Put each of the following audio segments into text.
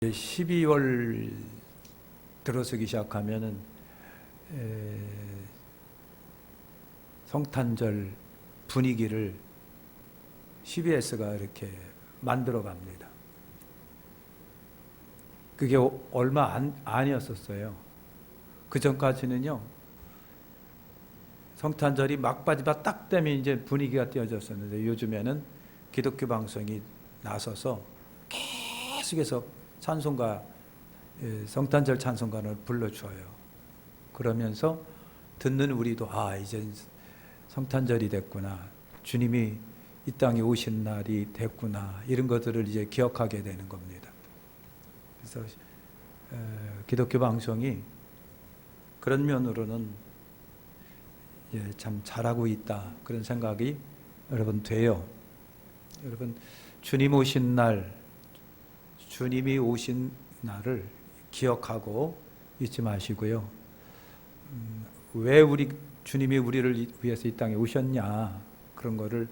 12월 들어서기 시작하면은 성탄절 분위기를 CBS가 이렇게 만들어 갑니다. 그게 얼마 아니었었어요. 그 전까지는요, 성탄절이 막바지가 딱 되면 이제 분위기가 띄어졌었는데, 요즘에는 기독교 방송이 나서서 계속해서 찬송가, 성탄절 찬송가를 불러줘요. 그러면서 듣는 우리도 이제 성탄절이 됐구나, 주님이 이 땅에 오신 날이 됐구나, 이런 것들을 이제 기억하게 되는 겁니다. 그래서 기독교 방송이 그런 면으로는 참 잘하고 있다, 그런 생각이 여러분 돼요. 여러분, 주님 오신 날, 주님이 오신 날을 기억하고 잊지 마시고요. 왜 주님이 우리를 위해서 이 땅에 오셨냐, 그런 거를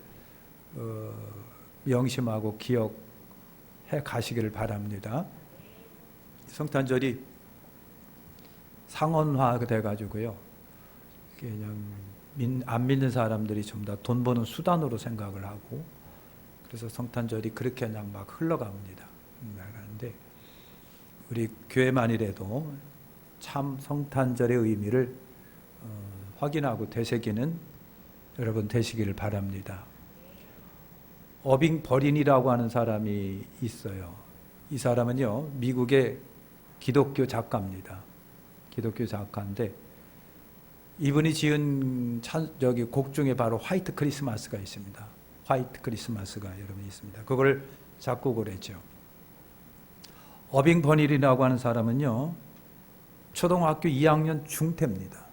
명심하고 기억해 가시기를 바랍니다. 성탄절이 상언화가 돼가지고요, 그냥 안 믿는 사람들이 전부 다 돈 버는 수단으로 생각을 하고, 그래서 성탄절이 그렇게 그냥 막 흘러갑니다. 나가는데, 우리 교회만이라도 참 성탄절의 의미를 확인하고 되새기는 여러분 되시기를 바랍니다. 어빙 버린이라고 하는 사람이 있어요. 이 사람은요, 미국의 기독교 작가입니다. 기독교 작가인데, 이분이 지은 곡 중에 바로 화이트 크리스마스가 있습니다. 화이트 크리스마스가 여러분 있습니다. 그걸 작곡을 했죠. 어빙 버닐이라고 하는 사람은요, 초등학교 2학년 중퇴입니다.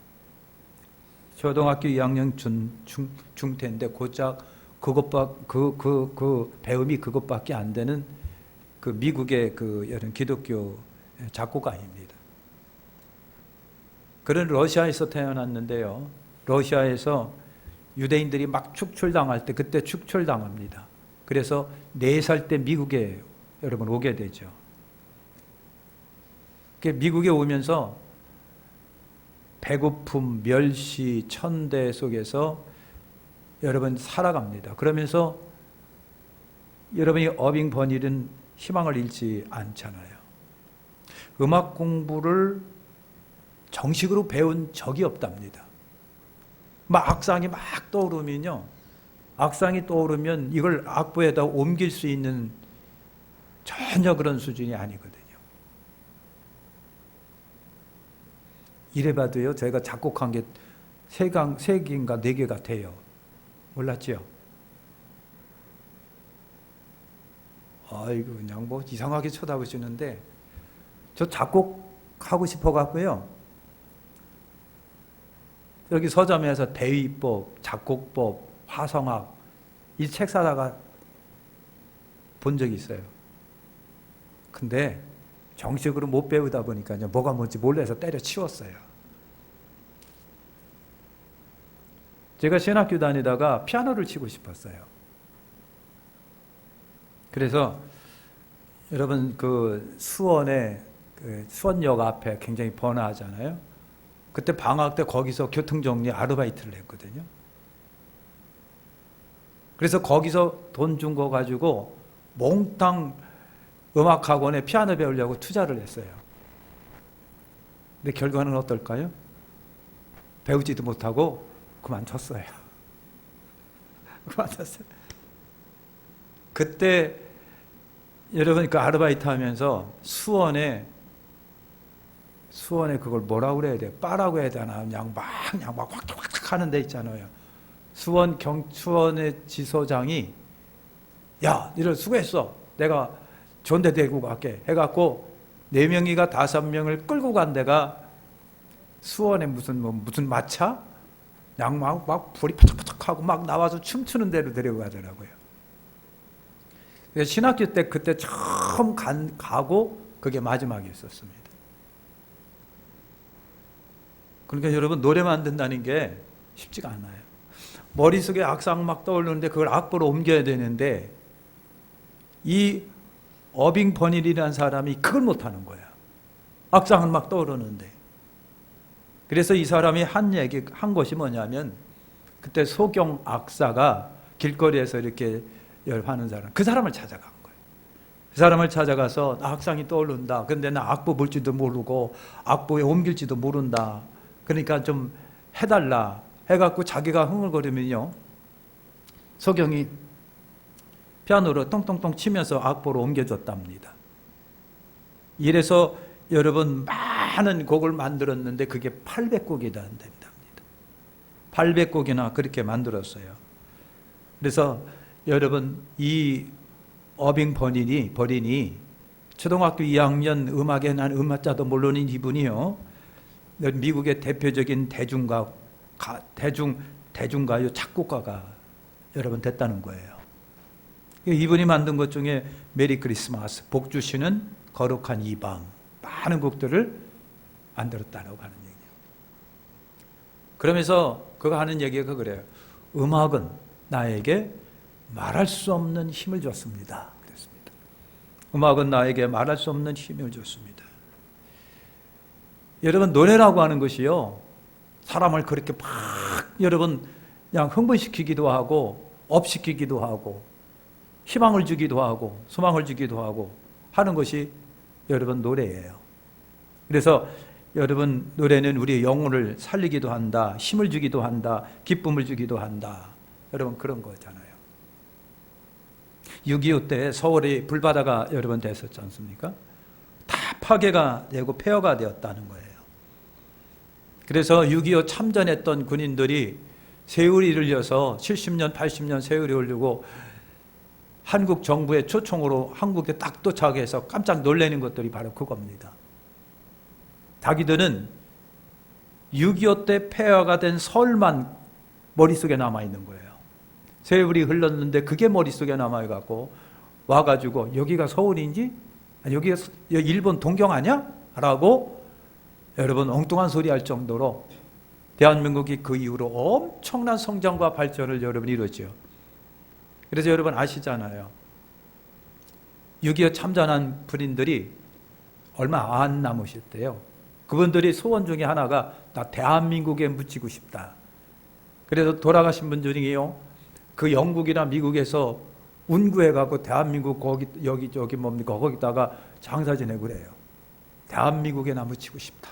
초등학교 2학년 중퇴인데 고작 그 배움이 그것밖에 안 되는 그 미국의 여러 기독교 작곡가입니다. 그런 러시아에서 태어났는데요, 러시아에서 유대인들이 막 축출당할 때 그때 축출당합니다. 그래서 4살 때 미국에 여러분 오게 되죠. 미국에 오면서 배고픔, 멸시, 천대 속에서 여러분 살아갑니다. 그러면서 여러분이 어빙 버닐은 희망을 잃지 않잖아요. 음악 공부를 정식으로 배운 적이 없답니다. 막 악상이 막 떠오르면요, 악상이 떠오르면 이걸 악보에다 옮길 수 있는 전혀 그런 수준이 아니거든요. 이래봐도요, 제가 작곡한 게 3개인가 4개가 돼요. 몰랐지요? 아이고, 그냥 뭐 이상하게 쳐다보시는데, 저 작곡하고 싶어갖고요, 여기 서점에서 대위법, 작곡법, 화성학, 이 책 사다가 본 적이 있어요. 근데 정식으로 못 배우다 보니까 뭐가 뭔지 몰라서 때려치웠어요. 제가 신학교 다니다가 피아노를 치고 싶었어요. 그래서 여러분, 수원역 앞에 굉장히 번화하잖아요. 그때 방학 때 거기서 교통정리 아르바이트를 했거든요. 그래서 거기서 돈 준 거 가지고 몽땅 음악학원에 피아노 배우려고 투자를 했어요. 근데 결과는 어떨까요? 배우지도 못하고 그만뒀어요. 그만뒀어요. 그때 여러분, 그 아르바이트 하면서 수원에 그걸 뭐라고 그래야 돼요? 바라고 해야 되나? 그냥 막 확 하는 데 있잖아요. 수원의 지소장이, 야, 니들 수고했어, 내가 좋은 데 데리고 갈게 해갖고 4명이가 5명을 끌고 간 데가 수원에 무슨 마차? 그냥 막 불이 파닥파닥하고 막 나와서 춤추는 데로 데리고 가더라고요. 그래서 신학교 때 그때 처음 가고 그게 마지막이었습니다. 그러니까 여러분, 노래만 듣는다는 게 쉽지가 않아요. 머릿속에 악상 막 떠오르는데 그걸 악보로 옮겨야 되는데, 이 어빙 버닐이라는 사람이 그걸 못하는 거야. 악상은 막 떠오르는데. 그래서 이 사람이 한 것이 뭐냐면, 그때 소경 악사가 길거리에서 이렇게 하는 사람, 그 사람을 찾아간 거예요. 그 사람을 찾아가서 나 악상이 떠오른다. 근데 나 악보 볼지도 모르고 악보에 옮길지도 모른다. 그러니까 좀 해달라. 해갖고 자기가 흥얼거리면요, 소경이 피아노로 똥똥똥 치면서 악보로 옮겨줬답니다. 이래서 여러분 많은 곡을 만들었는데 그게 800곡이나 된답니다. 800곡이나 그렇게 만들었어요. 그래서 여러분 이 어빙 버린이 초등학교 2학년 음악에 난 음악자도 물론인 이분이요, 미국의 대표적인 대중가요 작곡가가 여러분 됐다는 거예요. 이분이 만든 것 중에 메리 크리스마스, 복 주시는 거룩한 이 밤, 많은 곡들을 만들었다고 하는 얘기예요. 그러면서 그가 하는 얘기가 그래요. 음악은 나에게 말할 수 없는 힘을 줬습니다. 그랬습니다. 음악은 나에게 말할 수 없는 힘을 줬습니다. 여러분, 노래라고 하는 것이요, 사람을 그렇게 막 여러분 그냥 흥분시키기도 하고 업시키기도 하고 희망을 주기도 하고 소망을 주기도 하고 하는 것이 여러분 노래예요. 그래서 여러분 노래는 우리의 영혼을 살리기도 한다, 힘을 주기도 한다, 기쁨을 주기도 한다. 여러분 그런 거잖아요. 6.25 때 서울이 불바다가 여러분 됐었지 않습니까? 다 파괴가 되고 폐허가 되었다는 거예요. 그래서 6.25 참전했던 군인들이 세월이 흘려서 70년, 80년 세월이 흘리고 한국 정부의 초청으로 한국에 딱 도착해서 깜짝 놀라는 것들이 바로 그겁니다. 자기들은 6.25 때 폐허가 된 서울만 머릿속에 남아있는 거예요. 세월이 흘렀는데 그게 머릿속에 남아있고 와가지고 여기가 서울인지? 여기가 일본 동경 아니야? 라고 여러분 엉뚱한 소리 할 정도로 대한민국이 그 이후로 엄청난 성장과 발전을 여러분 이루었죠. 그래서 여러분 아시잖아요. 6.25 참전한 군인들이 얼마 안 남으셨대요. 그분들이 소원 중에 하나가 나 대한민국에 묻히고 싶다. 그래서 돌아가신 분 중에요, 그 영국이나 미국에서 운구해가고 대한민국 여기 뭡니까? 거기다가 장사 지내고 그래요. 대한민국에 나 묻히고 싶다.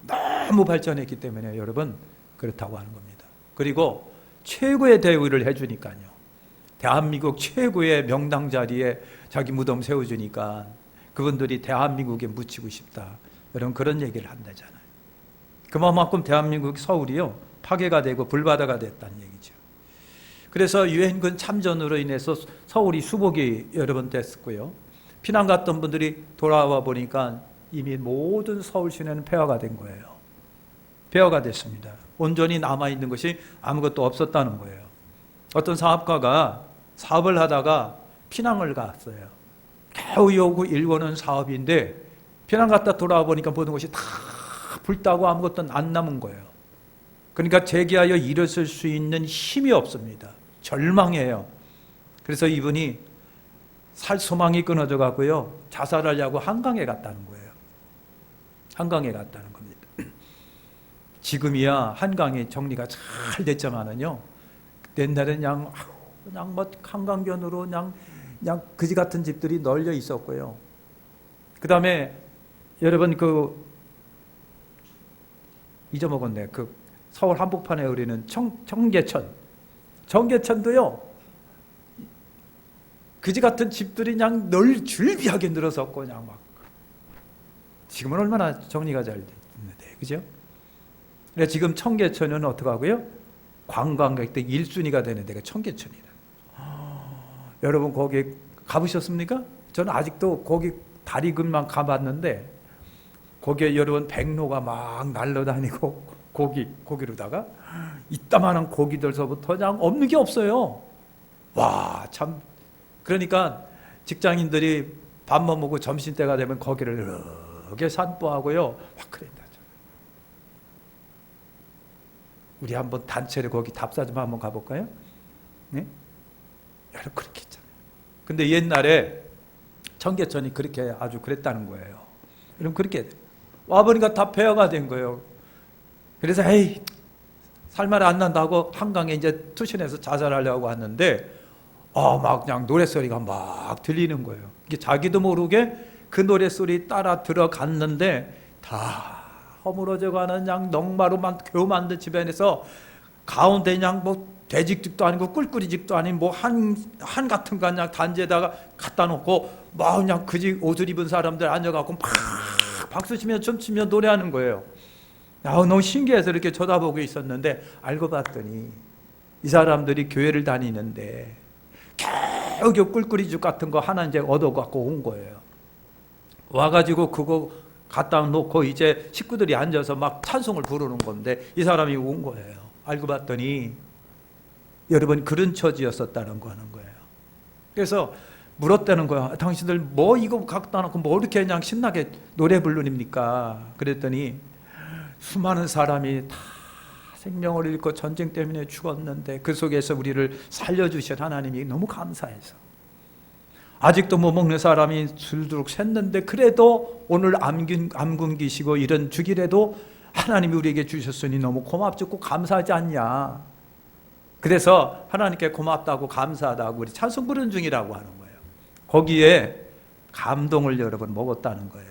너무 발전했기 때문에 여러분 그렇다고 하는 겁니다. 그리고 최고의 대우를 해주니까요. 대한민국 최고의 명당 자리에 자기 무덤 세워주니까 그분들이 대한민국에 묻히고 싶다. 여러분 그런 얘기를 한다잖아요. 그만큼 대한민국 서울이요 파괴가 되고 불바다가 됐다는 얘기죠. 그래서 유엔군 참전으로 인해서 서울이 수복이 여러분 됐었고요. 피난 갔던 분들이 돌아와 보니까 이미 모든 서울 시내는 폐허가 된 거예요. 폐허가 됐습니다. 온전히 남아있는 것이 아무것도 없었다는 거예요. 어떤 사업가가 사업을 하다가 피난을 갔어요. 겨우 여고 일궈는 사업인데 피난 갔다 돌아와 보니까 모든 것이 다 불타고 아무것도 안 남은 거예요. 그러니까 재기하여 일어설 수 있는 힘이 없습니다. 절망해요. 그래서 이분이 살 소망이 끊어져 가고요, 자살하려고 한강에 갔다는 거예요. 한강에 갔다는 겁니다. 지금이야 한강이 정리가 잘 됐지만은요, 옛날에는 그냥 뭐 한강변으로 그냥 그지 같은 집들이 널려 있었고요. 그 다음에 여러분 잊어먹었네. 서울 한복판에 우리는 청계천도요, 그지 같은 집들이 그냥 줄비하게 늘어섰고 그냥 막. 지금은 얼마나 정리가 잘 됐는데, 그죠? 그래서 지금 청계천은 어떻게 하고요? 관광객들 1순위가 되는 데가 청계천이다. 여러분 거기 가보셨습니까? 저는 아직도 거기 다리근만 가봤는데 거기에 여러분 백로가 막 날아다니고 고기로다가 이따만한 고기들서부터 그냥 없는 게 없어요. 와, 참. 그러니까 직장인들이 밥만 먹고 점심때가 되면 거기를 이렇게 산보하고요 막 그랬다. 우리 한번 단체로 거기 답사 좀 한번 가볼까요? 네? 여러분 그렇게 했잖아요. 근데 옛날에 청계천이 그렇게 아주 그랬다는 거예요. 그럼 그렇게 와보니까 다 폐허가 된 거예요. 그래서 에이 살만 안 난다고 한강에 이제 투신해서 자살하려고 왔는데 막 그냥 노랫소리가 막 들리는 거예요. 이게 자기도 모르게 그 노랫소리 따라 들어갔는데 다 허물어져 가는 그냥 넝마루만 겨우 만든 집안에서 가운데 그냥 뭐 돼지집도 아니고 꿀꿀이집도 아닌 뭐 한 같은 거 그냥 단지에다가 갖다 놓고 막 그냥 그 집 옷을 입은 사람들 앉아갖고 막 박수치며 춤추며 노래하는 거예요. 너무 신기해서 이렇게 쳐다보고 있었는데 알고 봤더니 이 사람들이 교회를 다니는데 겨우 꿀꿀이죽 같은 거 하나 이제 얻어갖고 온 거예요. 와가지고 그거 갖다 놓고 이제 식구들이 앉아서 막 찬송을 부르는 건데 이 사람이 온 거예요. 알고 봤더니 여러분 그런 처지였었다는 거 하는 거예요. 그래서 물었다는 거야. 당신들 뭐 이거 갖다 놓고 뭐 이렇게 그냥 신나게 노래 부르립니까? 그랬더니 수많은 사람이 다 생명을 잃고 전쟁 때문에 죽었는데 그 속에서 우리를 살려주신 하나님이 너무 감사해서 아직도 못 먹는 사람이 줄도록 샜는데 그래도 오늘 암 굶기시고 이런 주기라도 하나님이 우리에게 주셨으니 너무 고맙고 감사하지 않냐. 그래서 하나님께 고맙다고 감사하다고 우리 찬송 부르는 중이라고 하는 거예요. 거기에 감동을 여러분 먹었다는 거예요.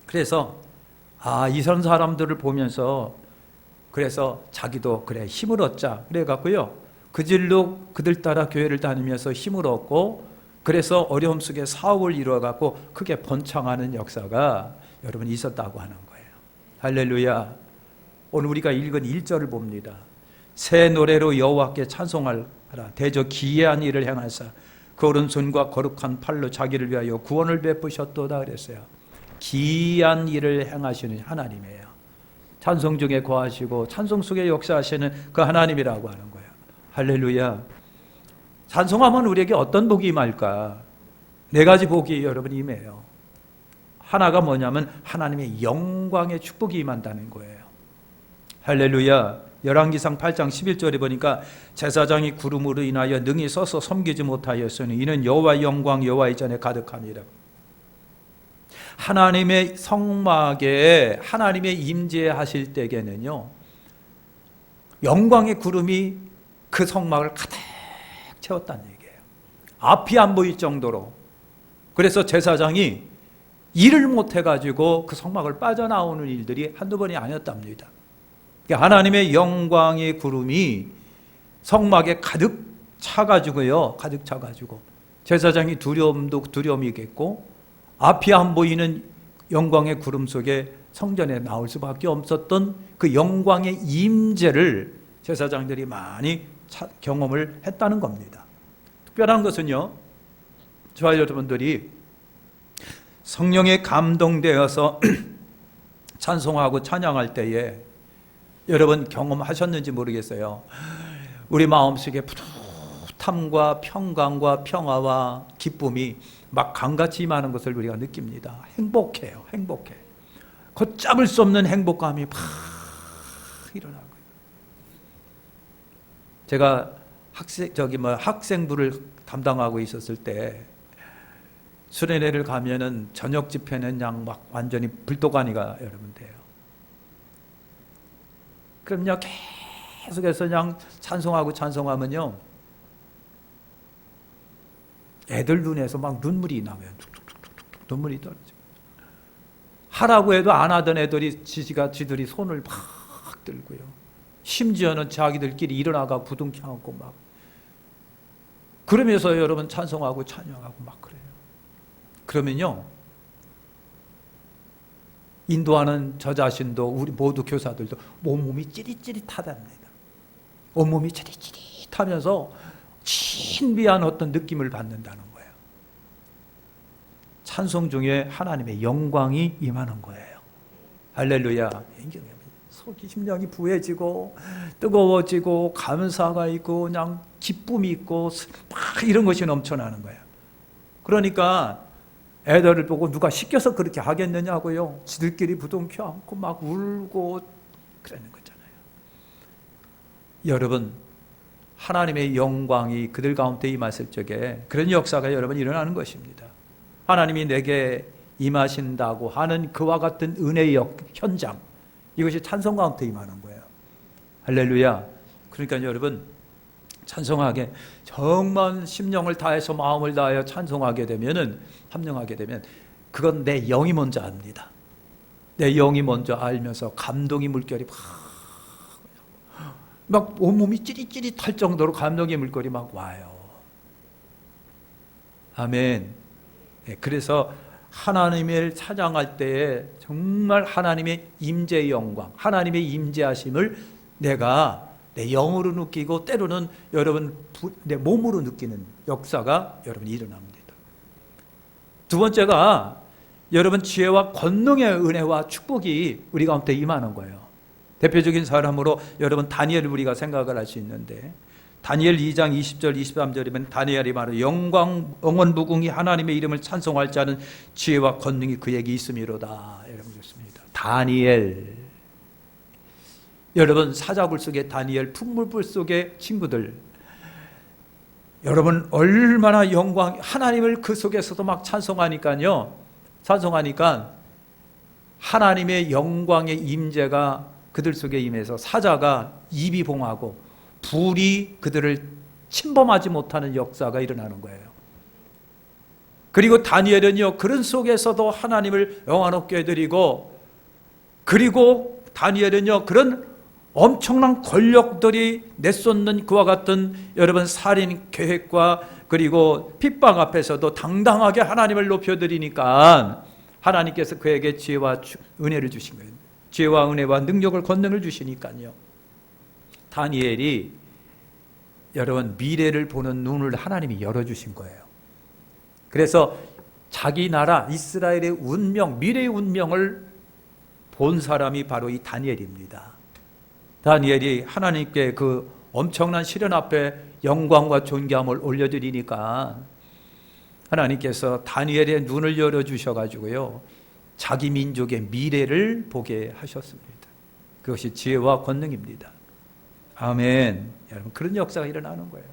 그래서 이런 사람들을 보면서 그래서 자기도 그래 힘을 얻자 그래 갖고요 그 길로 그들 따라 교회를 다니면서 힘을 얻고 그래서 어려움 속에 사업을 이루어 갖고 크게 번창하는 역사가 여러분 있었다고 하는 거예요. 할렐루야. 오늘 우리가 읽은 1절을 봅니다. 새 노래로 여호와께 찬송하라. 대저 기이한 일을 행하사 그 오른손과 거룩한 팔로 자기를 위하여 구원을 베푸셨도다 그랬어요. 기이한 일을 행하시는 하나님이에요. 찬송 중에 거하시고 찬송 속에 역사하시는 그 하나님이라고 하는 거예요. 할렐루야. 찬송하면 우리에게 어떤 복이 임할까? 4가지 복이 여러분 임해요. 하나가 뭐냐면 하나님의 영광의 축복이 임한다는 거예요. 할렐루야. 열왕기상 8장 11절에 보니까 제사장이 구름으로 인하여 능히 서서 섬기지 못하였으니 이는 여호와의 영광 여호와의 전에 가득함이라. 하나님의 성막에 하나님의 임재하실 때에는요 영광의 구름이 그 성막을 가득 채웠다는 얘기예요. 앞이 안 보일 정도로. 그래서 제사장이 일을 못해가지고 그 성막을 빠져나오는 일들이 한두 번이 아니었답니다. 하나님의 영광의 구름이 성막에 가득 차가지고요. 가득 차가지고 제사장이 두려움이겠고 앞이 안 보이는 영광의 구름 속에 성전에 나올 수밖에 없었던 그 영광의 임재를 제사장들이 많이 경험을 했다는 겁니다. 특별한 것은요, 저와 여러분들이 성령에 감동되어서 찬송하고 찬양할 때에 여러분 경험하셨는지 모르겠어요. 우리 마음속에 푸릇함과 평강과 평화와 기쁨이 막 강같이 임하는 것을 우리가 느낍니다. 행복해요. 행복해. 걷잡을 수 없는 행복감이 팍 일어나고요. 제가 학생부를 담당하고 있었을 때 수련회를 가면은 저녁 집회는 그냥 막 완전히 불도가니가 여러분 돼요. 그럼요 계속해서 그냥 찬송하면요 애들 눈에서 막 눈물이 나면 툭툭툭툭 눈물이 떨어져. 하라고 해도 안 하던 애들이 지들이 손을 막 들고요. 심지어는 자기들끼리 일어나가 부둥켜안고 막 그러면서 여러분 찬송하고 찬양하고 막 그래요. 그러면요 인도하는 저 자신도 우리 모두 교사들도 온몸이 찌릿찌릿하답니다. 온몸이 찌릿찌릿하면서 신비한 어떤 느낌을 받는다는 거예요. 찬송 중에 하나님의 영광이 임하는 거예요. 할렐루야. 속이 심령이 부해지고 뜨거워지고 감사가 있고 그냥 기쁨이 있고 막 이런 것이 넘쳐나는 거예요. 그러니까 애들을 보고 누가 시켜서 그렇게 하겠느냐고요. 지들끼리 부둥켜 안고 막 울고 그러는 거잖아요. 여러분 하나님의 영광이 그들 가운데 임했을 적에 그런 역사가 여러분 일어나는 것입니다. 하나님이 내게 임하신다고 하는 그와 같은 은혜의 현장, 이것이 찬송 가운데 임하는 거예요. 할렐루야. 그러니까 여러분, 찬송하게 정말 심령을 다해서 마음을 다하여 찬송하게 되면은, 합령하게 되면 그건 내 영이 먼저 압니다. 내 영이 먼저 알면서 감동의 물결이 막 온몸이 찌릿찌릿할 정도로 감동의 물결이 막 와요. 아멘. 그래서 하나님을 찬양할 때에 정말 하나님의 임재의 영광, 하나님의 임재하심을 내가 내 영으로 느끼고 때로는 여러분 내 몸으로 느끼는 역사가 여러분 일어납니다. 두 번째가 여러분 지혜와 권능의 은혜와 축복이 우리 가운데 임하는 거예요. 대표적인 사람으로 여러분 다니엘을 우리가 생각을 할 수 있는데, 다니엘 2장 20절 23절이면 다니엘이 말하는 영광 영원무궁히 하나님의 이름을 찬송할 자는 지혜와 권능이 그에게 있음이로다. 여러분 좋습니다. 다니엘, 여러분 사자굴 속에 다니엘, 풍물불 속의 친구들, 여러분 얼마나 영광, 하나님을 그 속에서도 막 찬송하니까요. 찬송하니까 하나님의 영광의 임재가 그들 속에 임해서 사자가 입이 봉하고 불이 그들을 침범하지 못하는 역사가 일어나는 거예요. 그리고 다니엘은요, 그런 속에서도 하나님을 영화롭게 드리고, 그리고 다니엘은요, 그런 엄청난 권력들이 내쏟는 그와 같은 여러분 살인 계획과 그리고 핍박 앞에서도 당당하게 하나님을 높여드리니까 하나님께서 그에게 지혜와 은혜를 주신 거예요. 지혜와 은혜와 능력을 권능을 주시니까요. 다니엘이 여러분 미래를 보는 눈을 하나님이 열어주신 거예요. 그래서 자기 나라 이스라엘의 운명, 미래의 운명을 본 사람이 바로 이 다니엘입니다. 다니엘이 하나님께 그 엄청난 시련 앞에 영광과 존귀함을 올려드리니까 하나님께서 다니엘의 눈을 열어주셔가지고요, 자기 민족의 미래를 보게 하셨습니다. 그것이 지혜와 권능입니다. 아멘. 여러분, 그런 역사가 일어나는 거예요.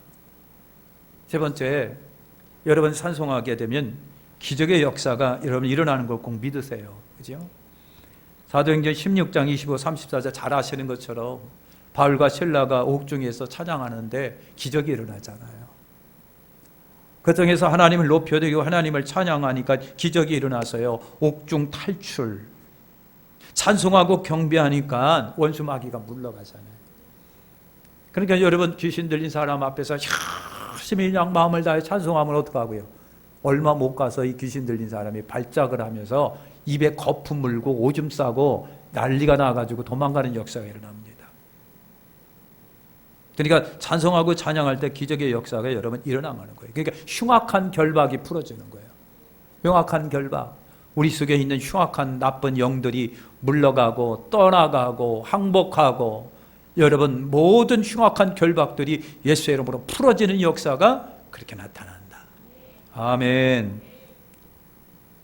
세 번째, 여러분 찬송하게 되면 기적의 역사가 여러분 일어나는 걸 꼭 믿으세요. 그죠? 사도행전 16장 25, 34절 잘 아시는 것처럼 바울과 실라가 옥중에서 찬양하는데 기적이 일어나잖아요. 그 땅에서 하나님을 높여드리고 하나님을 찬양하니까 기적이 일어나서요, 옥중 탈출, 찬송하고 경배하니까 원수 마귀가 물러가잖아요. 그러니까 여러분 귀신 들린 사람 앞에서 열심히 그냥 마음을 다해 찬송하면 어떡하고요? 얼마 못 가서 이 귀신 들린 사람이 발작을 하면서 입에 거품 물고 오줌 싸고 난리가 나가지고 도망가는 역사가 일어납니다. 그러니까 찬송하고 찬양할 때 기적의 역사가 여러분 일어나는 거예요. 그러니까 흉악한 결박이 풀어지는 거예요. 흉악한 결박, 우리 속에 있는 흉악한 나쁜 영들이 물러가고 떠나가고 항복하고 여러분 모든 흉악한 결박들이 예수의 이름으로 풀어지는 역사가 그렇게 나타난다. 아멘.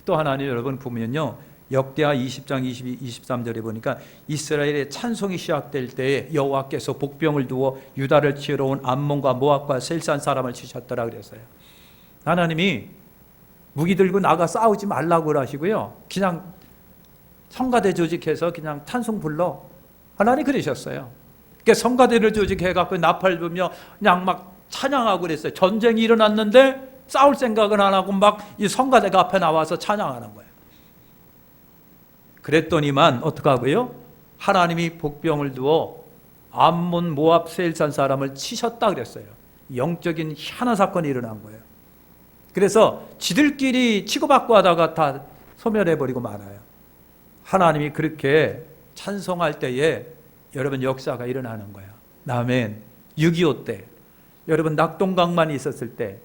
또 하나는 여러분 보면요, 역대하 20장 22, 23절에 보니까 이스라엘의 찬송이 시작될 때에 여호와께서 복병을 두어 유다를 치러 온 암몬과 모압과 셀산 사람을 치셨더라 그랬어요. 하나님이 무기 들고 나가 싸우지 말라고 그러시고요, 그냥 성가대 조직해서 그냥 찬송 불러, 하나님 그러셨어요. 그러니까 성가대를 조직해갖고 나팔 불며 그냥 막 찬양하고 그랬어요. 전쟁이 일어났는데 싸울 생각은 안 하고 막 이 성가대가 앞에 나와서 찬양하는 거예요. 그랬더니만 어떡하고요? 하나님이 복병을 두어 암몬 모압 세일산 사람을 치셨다 그랬어요. 영적인 희한한 사건이 일어난 거예요. 그래서 지들끼리 치고받고 하다가 다 소멸해버리고 말아요. 하나님이 그렇게 찬송할 때에 여러분 역사가 일어나는 거예요. 아멘. 6.25 때 여러분 낙동강만이 있었을 때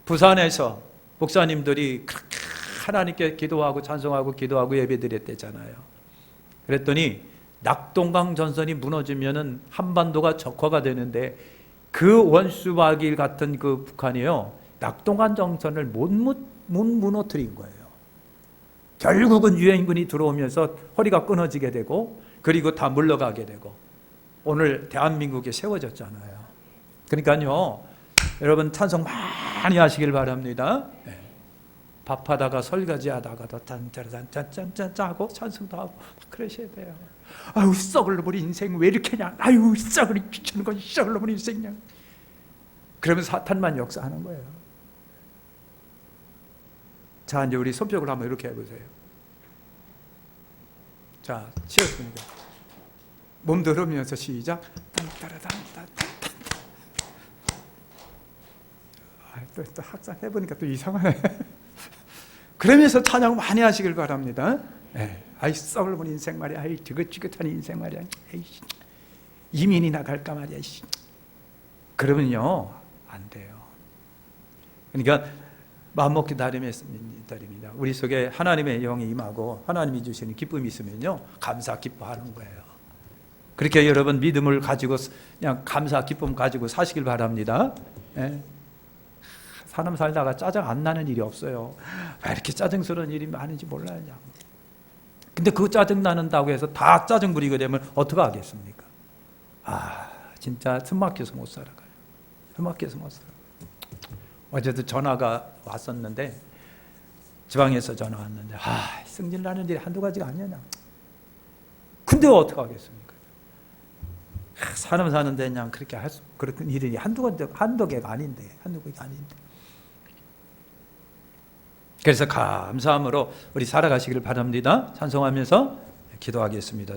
부산에서 목사님들이 그렇게 하나님께 기도하고 찬송하고 기도하고 예배드렸대잖아요. 그랬더니 낙동강 전선이 무너지면은 한반도가 적화가 되는데 그 원수마귀 같은 그 북한이요, 낙동강 전선을 못 무너뜨린 거예요. 결국은 유엔군이 들어오면서 허리가 끊어지게 되고 그리고 다 물러가게 되고 오늘 대한민국에 세워졌잖아요. 그러니까요, 여러분 찬송 많이 하시길 바랍니다. 네. 밥하다가 설거지하다가도 짠짠짠짠짠짠 하고 찬송도 하고 그러셔야 돼요. 아유 썩을 놈의 인생 왜 이렇게냐. 아유 썩을 비추는 건 썩을 놈의 인생이냐. 그러면 사탄만 역사하는 거예요. 자 이제 우리 손뼉을 한번 이렇게 해보세요. 자 치웠습니다. 몸 들으면서 시작. 또 항상 해보니까 또 이상하네. 그러면서 찬양 많이 하시길 바랍니다. 아이 썩을 본 인생 말이야. 아이 지긋지긋한 인생 말이야. 에이, 이민이나 갈까 말이야. 그러면요 안 돼요. 그러니까 마음먹기 나름입니다. 우리 속에 하나님의 영이 임하고 하나님이 주시는 기쁨이 있으면요 감사 기뻐하는 거예요. 그렇게 여러분 믿음을 가지고 그냥 감사 기쁨 가지고 사시길 바랍니다. 사람 살다가 짜증 안 나는 일이 없어요. 왜 이렇게 짜증스러운 일이 많은지 몰라요. 근데 그 짜증 나는다고 해서 다 짜증 부리게 되면 어떻게 하겠습니까? 진짜 숨 막혀서 못 살아가요. 숨 막혀서 못 살아가요. 어제도 전화가 왔었는데 지방에서 전화 왔는데 승질 나는 일이 한두 가지가 아니냐. 근데 어떻게 하겠습니까? 사람 사는데 그냥 그렇게 할 수, 그런 일이 한두 개가 아닌데. 그래서 감사함으로 우리 살아가시기를 바랍니다. 찬송하면서 기도하겠습니다.